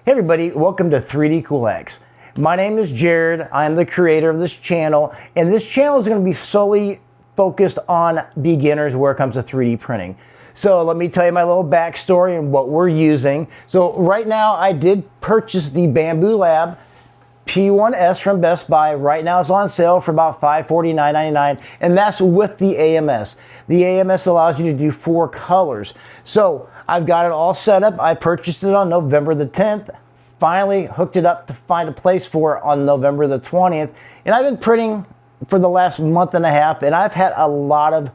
Hey everybody, welcome to 3D Kool Hacks. My name is Jared. I'm the creator of this channel, and this channel is going to be solely focused on beginners where it comes to 3D printing. So let me tell you my little backstory and what we're using. So right now I did purchase the Bamboo Lab P1S from Best Buy. Right now it's on sale for about $549.99, and that's with the AMS. The AMS allows you to do 4 colors. So I've got it all set up. I purchased it on November the 10th. Finally hooked it up to find a place for it on November the 20th. And I've been printing for the last month and a half, and I've had a lot of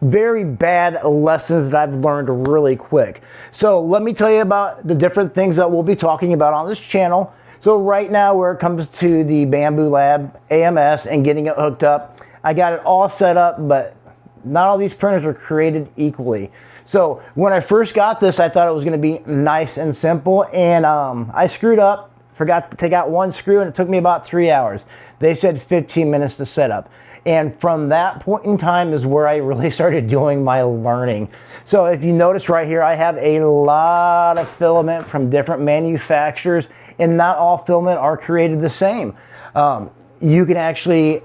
very bad lessons that I've learned really quick. So let me tell you about the different things that we'll be talking about on this channel. So right now, where it comes to the Bamboo Lab AMS and getting it hooked up, I got it all set up, but not all these printers are created equally. So when I first got this, I thought it was going to be nice and simple, and I screwed up, forgot to take out one screw, and it took me about 3 hours. They said 15 minutes to set up. And from that point in time is where I really started doing my learning. So if you notice right here, I have a lot of filament from different manufacturers, and not all filament are created the same. You can actually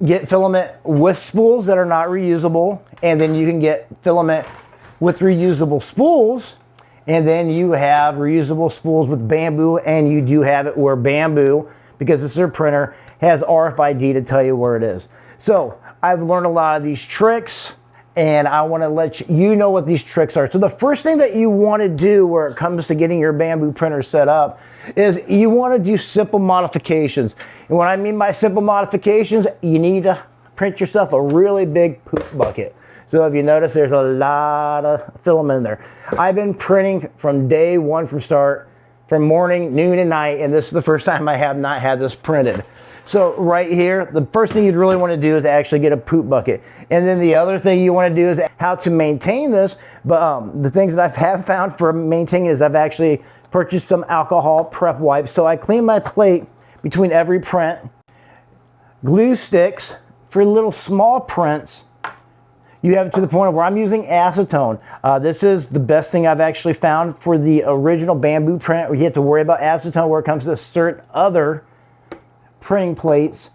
get filament with spools that are not reusable, and then you can get filament with reusable spools, and then you have reusable spools with bamboo, and you do have it where bamboo, because this is their printer, has RFID to tell you where it is. So I've learned a lot of these tricks, and I want to let you know what these tricks are. So the first thing that you want to do where it comes to getting your bamboo printer set up is you want to do simple modifications. And what I mean by simple modifications, you need to print yourself a really big poop bucket. So if you notice, there's a lot of filament in there. I've been printing from day one from start, from morning, noon, and night, and this is the first time I have not had this printed. So right here, the first thing you'd really want to do is actually get a poop bucket. And then the other thing you want to do is how to maintain this. But the things that I have found for maintaining is I've actually purchased some alcohol prep wipes. So I clean my plate between every print. Glue sticks for little small prints. You have it to the point where I'm using acetone. This is the best thing I've actually found for the original bamboo print, where you have to worry about acetone where it comes to certain other printing plates.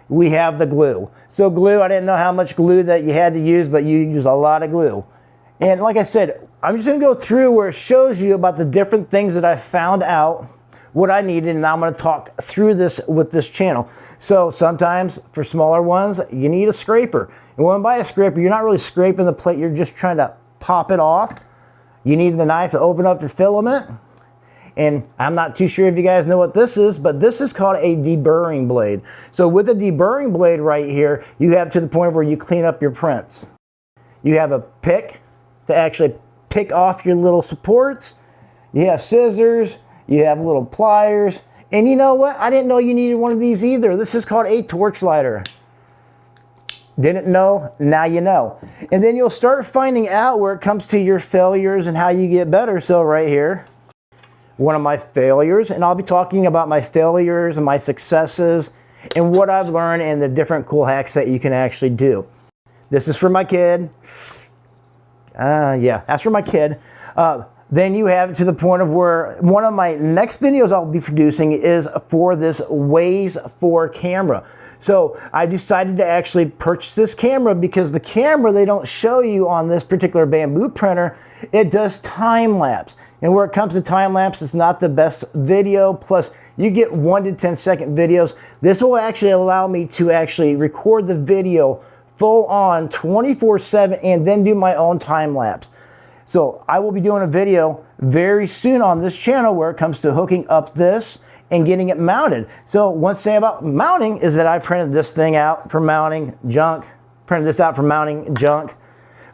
We have the glue. So glue, I didn't know how much glue that you had to use, but you use a lot of glue. And like I said, I'm just going to go through where it shows you about the different things that I found out, what I needed, and now I'm going to talk through this with this channel. So sometimes for smaller ones, you need a scraper. And when you buy a scraper, you're not really scraping the plate, you're just trying to pop it off. You need the knife to open up your filament. And I'm not too sure if you guys know what this is, but this is called a deburring blade. So with a deburring blade right here, you have to the point where you clean up your prints. You have a pick to actually pick off your little supports. You have scissors, you have little pliers, and you know what? I didn't know you needed one of these either. This is called a torch lighter. Didn't know, now you know. And then you'll start finding out where it comes to your failures and how you get better. So right here, one of my failures, and I'll be talking about my failures and my successes and what I've learned and the different cool hacks that you can actually do. This is for my kid. Yeah, that's for my kid. Then you have it to the point of where one of my next videos I'll be producing is for this Waze 4 camera. So I decided to actually purchase this camera because the camera they don't show you on this particular bamboo printer, it does time lapse. And where it comes to time lapse, it's not the best video. Plus you get 1 to 10 second videos. This will actually allow me to actually record the video full on 24/7 and then do my own time lapse. So I will be doing a video very soon on this channel where it comes to hooking up this and getting it mounted. So one thing about mounting is that I printed this thing out for mounting junk, printed this out for mounting junk,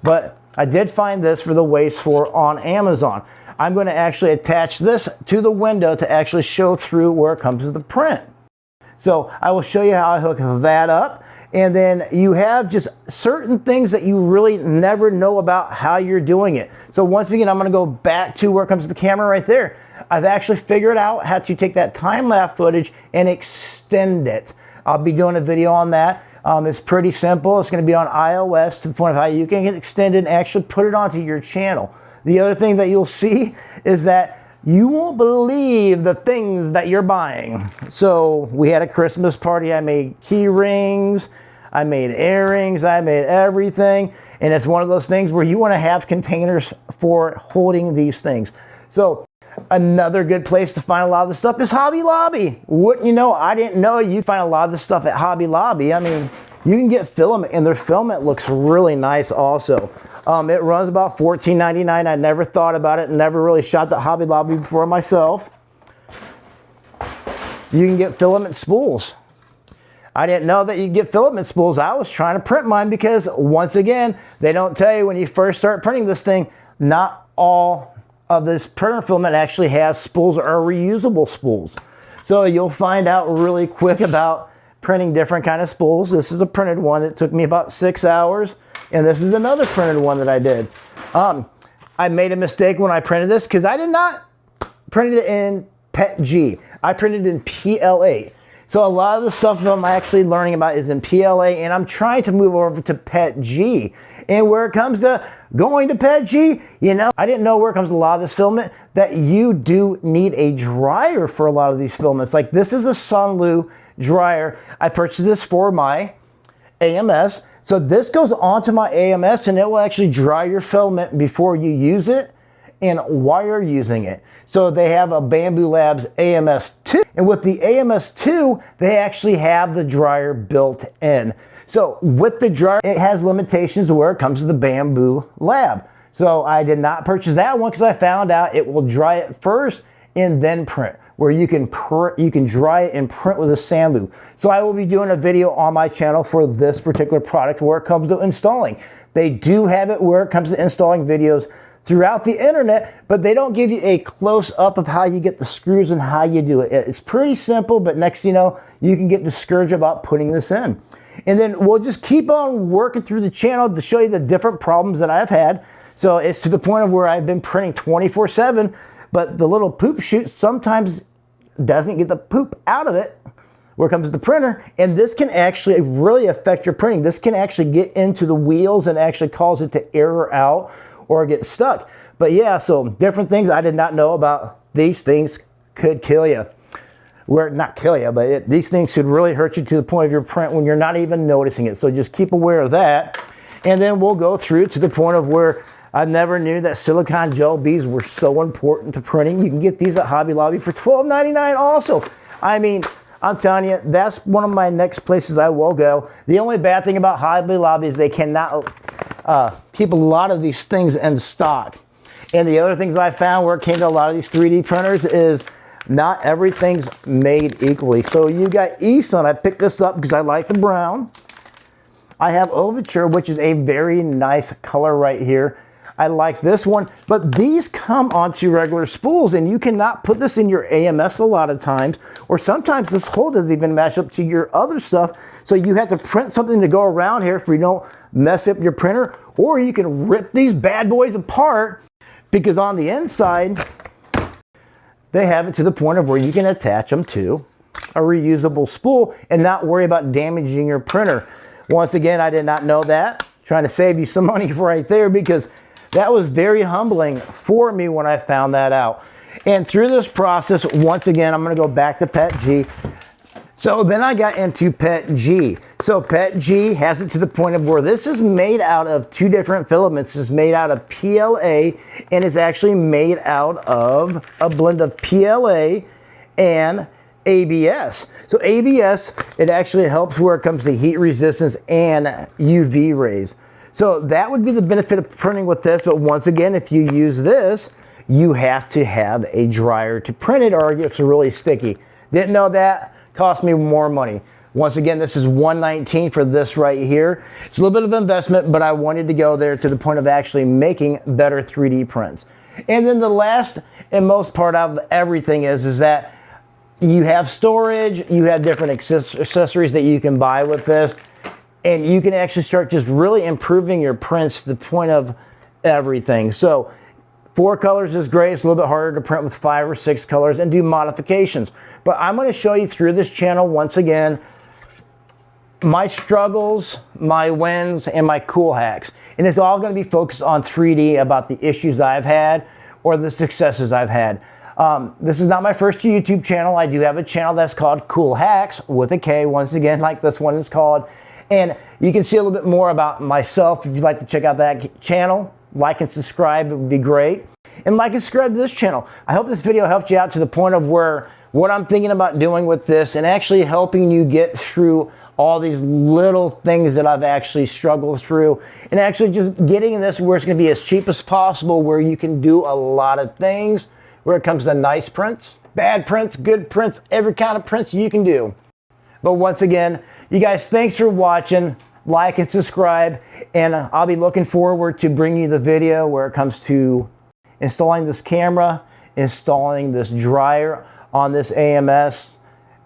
but I did find this for the Waze 4 on Amazon. I'm going to actually attach this to the window to actually show through where it comes to the print. So I will show you how I hook that up. And then you have just certain things that you really never know about how you're doing it. So once again, I'm going to go back to where it comes to the camera right there. I've actually figured out how to take that time-lapse footage and extend it. I'll be doing a video on that. It's pretty simple. It's going to be on iOS to the point of how you can get extended and actually put it onto your channel. The other thing that you'll see is that You won't believe the things that you're buying. So we had a Christmas party. I made key rings, I made earrings, I made everything. And it's one of those things where you want to have containers for holding these things. So another good place to find a lot of the stuff is Hobby Lobby. Wouldn't you know, I didn't know you'd find a lot of the stuff at Hobby Lobby. I mean, you can get filament, and their filament looks really nice also. It runs about $14.99. I never thought about it, never really shopped at Hobby Lobby before myself. You can get filament spools. I didn't know that you could get filament spools. I was trying to print mine because, once again, they don't tell you when you first start printing this thing, not all of this printer filament actually has spools or reusable spools. So you'll find out really quick about printing different kind of spools. This is a printed one that took me about 6 hours, and this is another printed one that I did. I made a mistake when I printed this because I did not print it in PetG. I printed it in PLA. So a lot of the stuff that I'm actually learning about is in PLA, and I'm trying to move over to PetG. And where it comes to going to PetG, you know, I didn't know where it comes to a lot of this filament that you do need a dryer for a lot of these filaments. Like this is a Sunlu dryer. I purchased this for my AMS. So this goes onto my AMS and it will actually dry your filament before you use it and while you're using it. So they have a Bamboo Labs AMS 2. And with the AMS 2, they actually have the dryer built in. So with the dryer, it has limitations where it comes to the Bamboo Lab. So I did not purchase that one because I found out it will dry it first and then print, where you can dry it and print with a sand loop. So I will be doing a video on my channel for this particular product where it comes to installing. They do have it where it comes to installing videos throughout the internet, but they don't give you a close-up of how you get the screws and how you do it. It's pretty simple, but next thing you know, you can get discouraged about putting this in. And then we'll just keep on working through the channel to show you the different problems that I've had. So it's to the point of where I've been printing 24/7, but the little poop chute sometimes doesn't get the poop out of it where it comes to the printer, and this can actually really affect your printing. This can actually get into the wheels and actually cause it to error out or get stuck. But yeah, so different things I did not know about. These things could kill you. Well, not kill you, but these things could really hurt you to the point of your print when you're not even noticing it. So just keep aware of that. And then we'll go through to the point of where I never knew that silicone gel beads were so important to printing. You can get these at Hobby Lobby for $12.99 also. I mean, I'm telling you, that's one of my next places I will go. The only bad thing about Hobby Lobby is they cannot keep a lot of these things in stock. And the other things I found where it came to a lot of these 3D printers is not everything's made equally. So you got Eastern. I picked this up because I like the brown. I have Overture, which is a very nice color right here. I like this one, but these come onto regular spools and you cannot put this in your AMS a lot of times, or sometimes this hole doesn't even match up to your other stuff. So you have to print something to go around here if you don't mess up your printer, or you can rip these bad boys apart because on the inside, they have it to the point of where you can attach them to a reusable spool and not worry about damaging your printer. Once again, I did not know that. Trying to save you some money right there because that was very humbling for me when I found that out. And through this process, once again, I'm going to go back to PetG. So then I got into PetG. So PetG has it to the point of where this is made out of two different filaments. It's made out of PLA, and it's actually made out of a blend of PLA and ABS. So ABS, it actually helps where it comes to heat resistance and UV rays. So that would be the benefit of printing with this, but once again, if you use this, you have to have a dryer to print it or it's really sticky. Didn't know that, cost me more money. Once again, this is $119 for this right here. It's a little bit of investment, but I wanted to go there to the point of actually making better 3D prints. And then the last and most part of everything is that you have storage, you have different accessories that you can buy with this, and you can actually start just really improving your prints to the point of everything. So 4 colors is great. It's a little bit harder to print with 5 or 6 colors and do modifications. But I'm going to show you through this channel once again my struggles, my wins, and my cool hacks. And it's all going to be focused on 3D, about the issues I've had or the successes I've had. This is not my first YouTube channel. I do have a channel that's called Kool Hacks with a K, once again, like this one is called. And you can see a little bit more about myself if you'd like to check out that channel. Like and subscribe, it would be great. And like and subscribe to this channel. I hope this video helped you out to the point of where what I'm thinking about doing with this and actually helping you get through all these little things that I've actually struggled through, and actually just getting this where it's going to be as cheap as possible, where you can do a lot of things where it comes to nice prints, bad prints, good prints, every kind of prints you can do. But once again, you guys, thanks for watching. Like and subscribe, and I'll be looking forward to bringing you the video where it comes to installing this camera, installing this dryer on this AMS,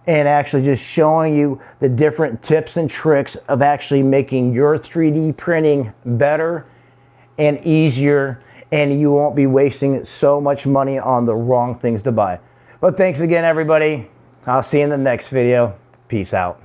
and actually just showing you the different tips and tricks of actually making your 3D printing better and easier, and you won't be wasting so much money on the wrong things to buy. But thanks again, everybody. I'll see you in the next video. Peace out.